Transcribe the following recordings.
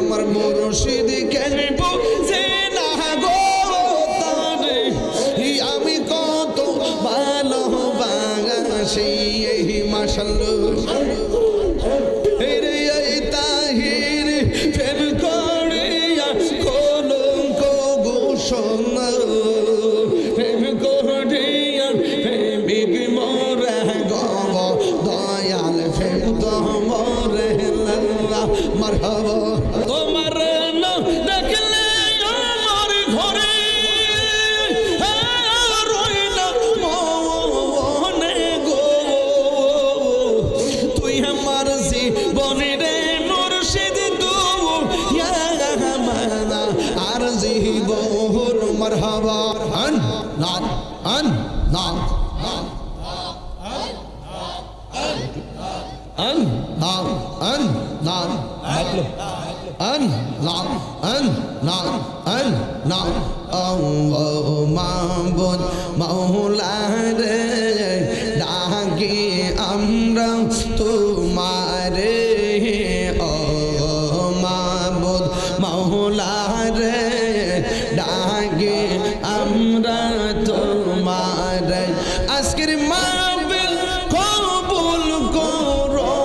আমার মুর্শিদ কেন বুঝে না গো তারে আমি কত ভালোবাসি মাশাআল্লাহ রে এই তাহির প্রেম করিয়া কলঙ্ক ঘোষণা প্রেম করিয়া প্রেমিক মোরা গব দয়াল প্রেম তো মোরে লাল্লাহ মারহাবা তোমার না দেখলে আমার ঘরে রইনা মনে গো তুই আমার জীবনে রে মুর্শিদ তুই মানা আর জীবন মারহাবা আন নাম আন নাম an nam an nam an nam an nam an nam Allah ma'bud maula re ডাকি আমরা তোমারে ও মাবুদ মাওলা রে ডাকি আমরা তোমারে আজকের মাহফিল কবুল করো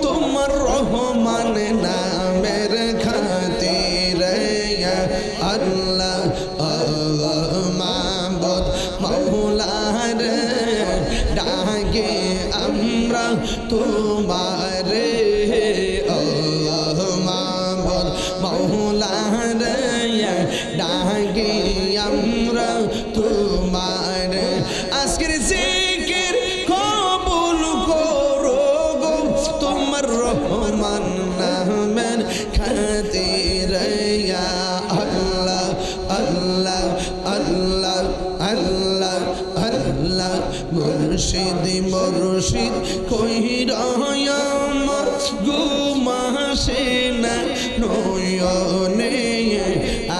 তোমার রহমান নামের খাতিরে আল্লাহ মাবুদ মাওলা রে ডাকে আমরা তোমারে আল্লাহ মাবুদ মাওলা রে ডাকে আমরা তোমারে আজকের জিকির কবুল করো গো তোমার রহমান নামের খাতিরে আল্লাহ আল্লাহ আল্লাহ আল্লাহ আল্লাহ মুর্শিদ মুর্শিদ কইরা আমার ঘুমাসে না নয়নে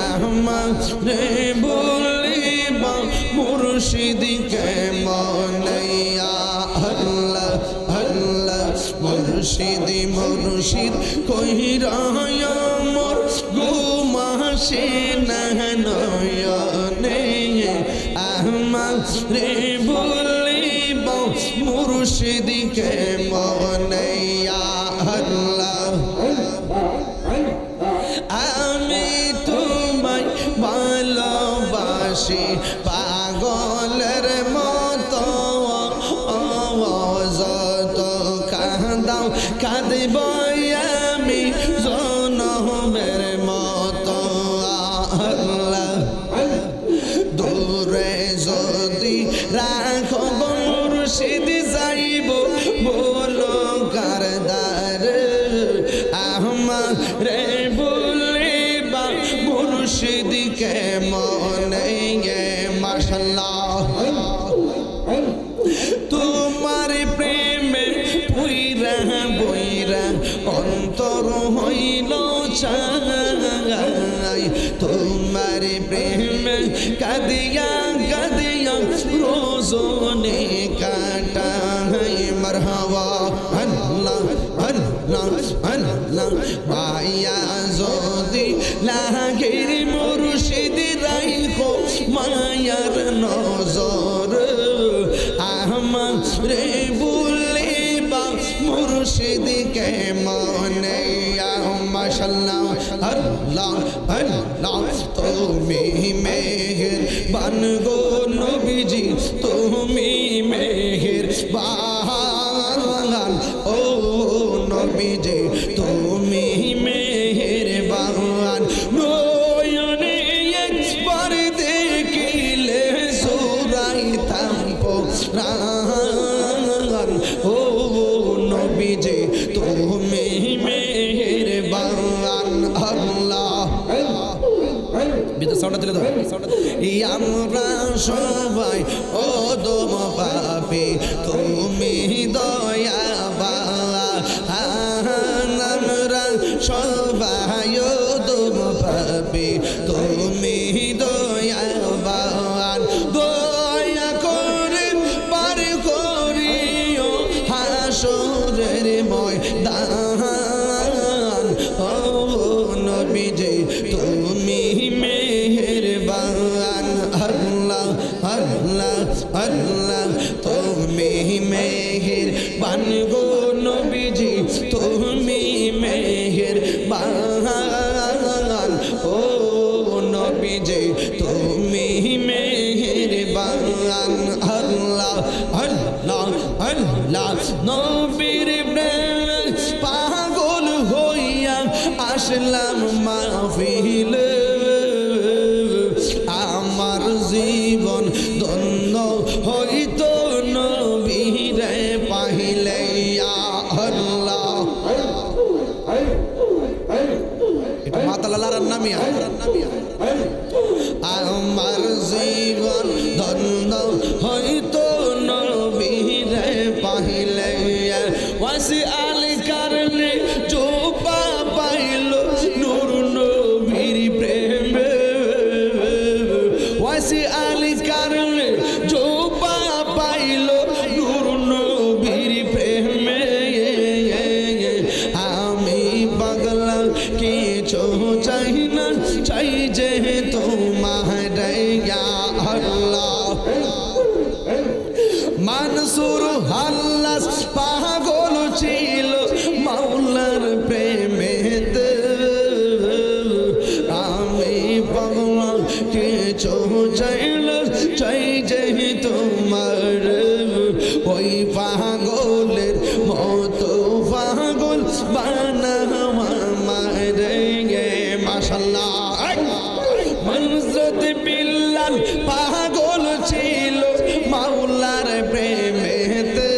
আমারে বলিবা মুর্শিদ কেমনে আল্লাহ আল্লাহ মুর্শিদ মুর্শিদ কইরা আমার ঘুমাসে না নয়নে আমারে বলিব মুর্শিদ কেমনে আল্লাহ আমি তোমায় ভালোবাসি পাগলের মতো যত কাঁদাও কাঁদিব আমি জনমের মতো আল্লাহ দূরে যদি রাখো মুর্শিদ যাইব বলো কারদার আমারে বলিবা মুর্শিদ কেমনে মাশাআল্লাহ তোমার প্রেমে পুইরা বইরা অন্তর হইল চাই তোমার প্রেমে কাঁদিয়া কাঁদিয়া রোজনে কাটাই মারহাবা আল্লাহ আল্লাহ আল্লাহ মায়া যদি লাগের মুর্শিদ রাইখো মায়ার নজর আমারে বলিবা মুর্শিদ কেমনে মাশাআল্লাহ আল্লাহ আল্লাহ তুমি মেহেরবান গো নবীজি তুমি মেহেরবান ও নবীজি তুমি মেহেরবান নয়নে একবার দেখিলে সুরাইতাম প্রাণ ও নবীজি তুমি মেহেরবান আল্লাহ বিদ্যুৎ সাউন্ড দিলে দাও আমরা সবাই অদম পাপী তুমি দয়াবান আমরা সবাই অদম পাপী তুমি দয়াবান দয়া করে পার করিও হাসরের ময়দান নবীর প্রেমে পাগল হইয়া আসলাম মাহফিলে আমার জীবন ধন্য হইতো নবীরে পাইলে ইয়া আল্লাহ এটা মাতালার নামিয়া আমার জীবন ধন্য হইতো নবীরে পাইলে ওয়াসি আলী কারণে জোপা পাইল নূর নবীর প্রেমে ওয়াসি আলী কারণে জোপা পাইল নূর নবীর প্রেমে আমি পাগলা কিছু চাই না চাই যে তোমার ইয়া আল্লাহ মানসুর হাল্লাস পাগল ছিল মাওলার প্রেমেতে আমি পাগলা কিছু চাইল চাই যে তোমার ওই পাগলের মতো পাগল বানাওয়া মারে মাশাআল্লাহ হযরত বিল্লাল পাগল ছিল মাওলার প্রেমেতে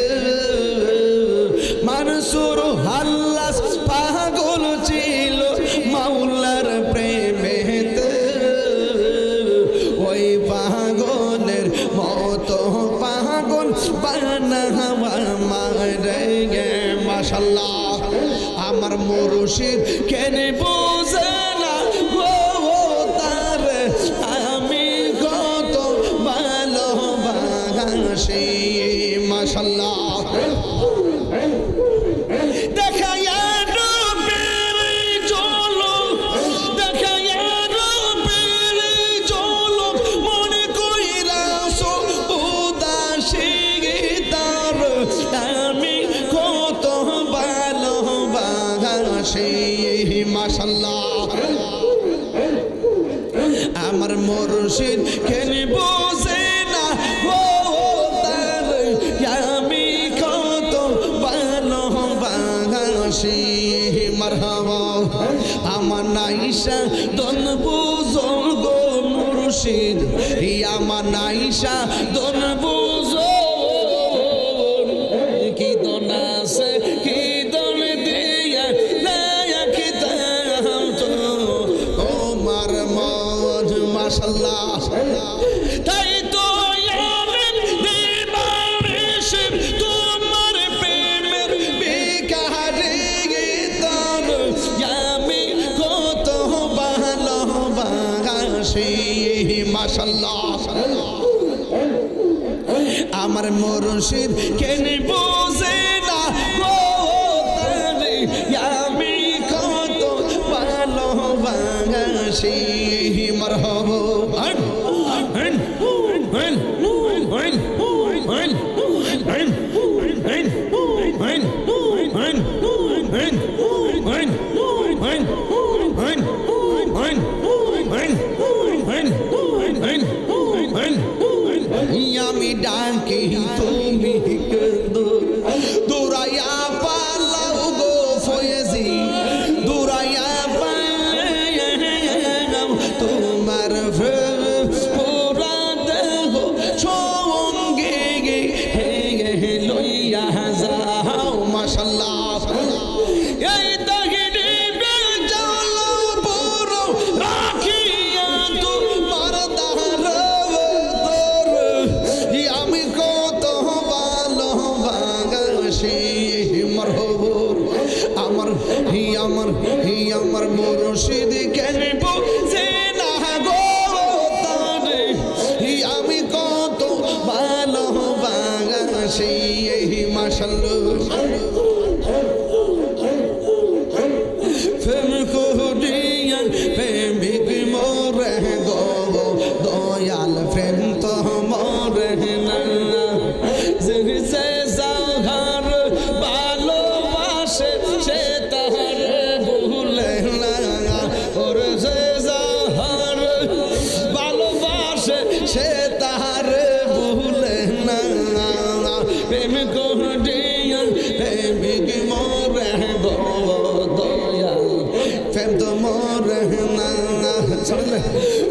মানসুর হাল্লাস পাগল ছিল মাওলার প্রেমেতে ওই পাগলের মতো পাগল বানাওয়া মারে মাশাআল্লাহ আমার মুর্শিদ কেন বোঝে না তার আমি কত ভালোবাসি মাশাআল্লাহ দেখায়া রূপের ঝলক দেখায়া রূপের ঝলক মনে কইরাছো উদাসী তার আমি কত ভালোবাসি মাশাআল্লাহ আমার মুর্শিদ কেন বোঝে না তার আমি কত ভালোবাসি মারহাবা আমার নাইশা দন বুজুর্গ মুর্শিদ আমার নাইশা দন বুজুর্গ কি দন আছে কি দন দিয়া লায়াকি দাম তো ওমার মজ মাশাআল্লাহ তাই তো আমেন দিবারিশ তোমার প্রেমের বিকারে তার আমি কত ভালোবাসি মাশাআল্লাহ আমার মুর্শিদ কেন বোঝে না আমি কত ভালোবাসি মারহাবা আমি ডাকি তুমি দৌড়াইয়া পালাও গো ফয়েজি দৌড়াইয়া পালাও তোমার পুরা দেহ সঙ্গে লইয়া যাও মাশাআল্লাহ এই তাগিনি বেজাল পুরো রাখিয়া তোমার দার আমি কত ভালোবাসি মারহাবা আমার মুর্শিদ কেন বোঝে না গো তারে আমি কত ভালোবাসি মাশাআল্লাহ প্রেম করিয়ান প্রেমিক মোরে গো দয়াল প্রেম তো মোরে না যে যাহার ভালোবাসে সে তাহার ভুলে না ওর যে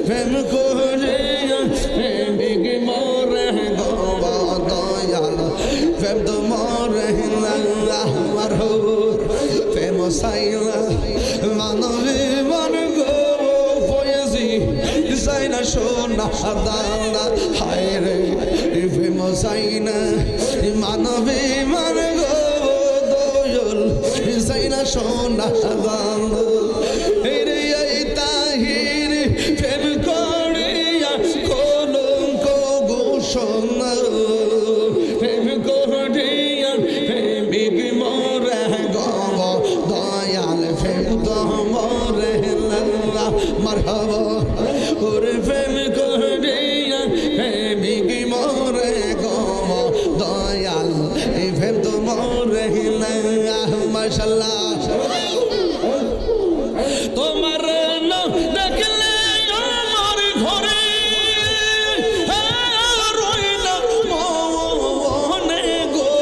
প্রেম করিয়া প্রেমিক মরে গো দয়াল প্রেম তো মরে না আমার প্রেম সাইলা মানবে মন গো পয়েছি যাই না সোনা দাদা হায় রে প্রেম সাইনা মানবে মন গো দয়াল যাই না সোনা দাদা রে তাহির প্রেম করিয়া কলঙ্ক ঘোষণ প্রেম করিয়া প্রেমিক মরে গব দয়াল প্রেম তো মরে মারহাবা ওরে প্রেম করিয়া প্রেমিক মরে গব দয়াল প্রেম তো মরে মাশাআল্লাহ তোমার না দেখলে আমার ঘরে রইল মনে গো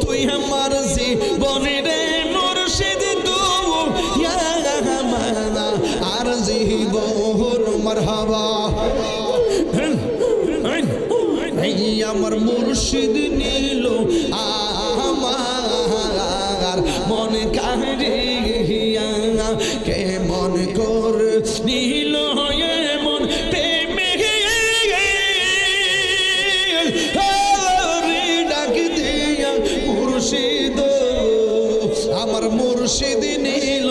তুই আমার জীবনে রে মুর্শিদ আর জীবন মারহাবা আমার মুর্শিদ নীল আমার মন কাহিয়া কে মন কর নীল মন প্রেমে ডাক দিয়া মুর্শিদ আমার মুর্শিদ নীল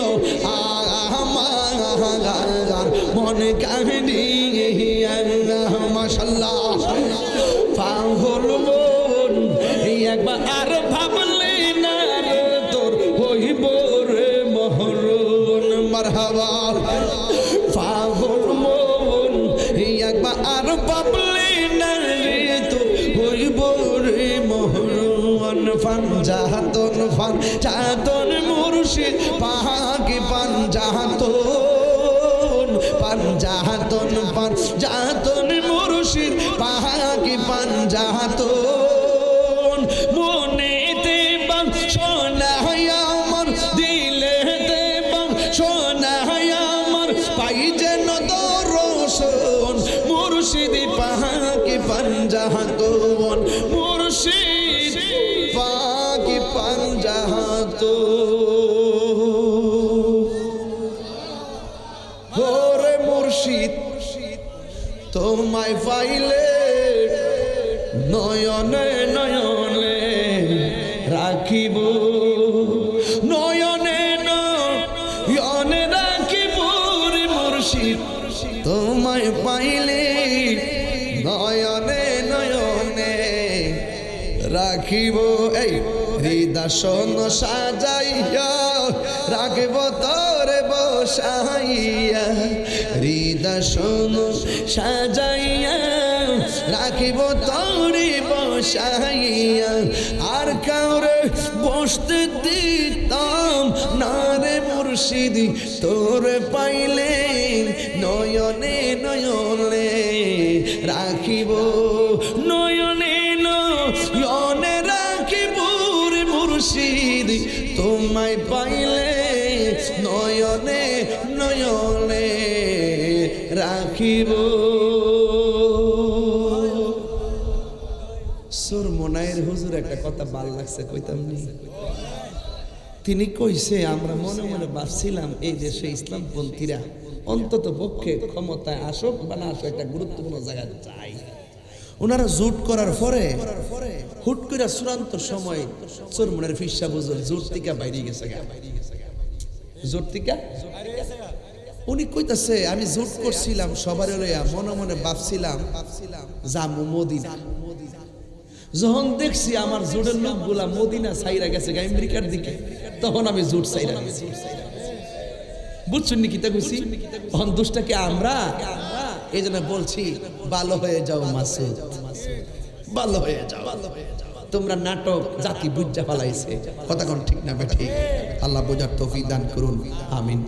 আমার মন কাহিয়া মাশাআল্লাহ পাগল মন একবার আর ভাবলে না রে তোর হইব রে মহরণ মারহাবা পাগল মন একবার আর ভাবলে না রে তোর হইব রে মহরণ ফান জাহাতন মুর্শিদ পাহাকে পাঞ্জাহাতন মুর্শিদ পাহাকে পাঞ্জাহাতন মনেতে বাং সোনায় আমার দিলেতে বাং সোনায় আমার পাই যেন দর্শন মুর্শিদ পাহাকে পাঞ্জাহাতন মুর্শিদ পাহাকে পাঞ্জাহাতন ওরে মুর্শিদ তোমায় পাইলে নয়নে নয়নে রাখিব নয়নে নয়নে রাখিব রে মুর্শিদ তোমায় পাইলে নয়নে নয়নে রাখিব এই হৃদয় সাজাইয়া রাখিব তোরে বসাইয়া হৃদয় সাজাইয়া রাখিব তোরে বসাইয়া আর কাউরে বসতে দিতাম না রে মুর্শিদ তোরে পাইলে নয়নে নয়নে রাখিব নয়নে নয়নে রাখিব রে মুর্শিদ তোমায় পাইলে নয়নে নয়নে রাখিব সুর মোনায়ের হুজুর একটা কথা ভালো লাগছে কইতাম নি তিনি কইছে আমরা মনে মনে ভাবছিলাম এই দেশে ইসলামপন্থীরা অন্তত পক্ষে ক্ষমতায় আসুক বা না আসুক একটা গুরুত্বপূর্ণ জায়গায় চাই ওনারা জোট করার পরে হুট করে চূড়ান্ত সময় চোরমনের ফিসা বুঝল জোট থেকে বাইরে গেছে জোট থেকে উনি কইতাছে আমি জোট করছিলাম সবার লইয়া মনে মনে ভাবছিলাম জামু মদিনা যখন দেখছি আমার জোটের লোকগুলা মদিনা ছাইরা গেছে আমেরিকার দিকে তখন আমি জোট ছাইরা গেছি বুঝছেন নি কিতা কইছি তখন দুষ্টাকে আমরা এই জন্য বলছি ভালো হয়ে যাও মাসুদ ভালো হয়ে যাও তোমরা নাটক জাতি বুঝা পালাইছে কথা কোন ঠিক না বেঠিক আল্লাহ বোঝার তৌফিক দান করুন আমিন।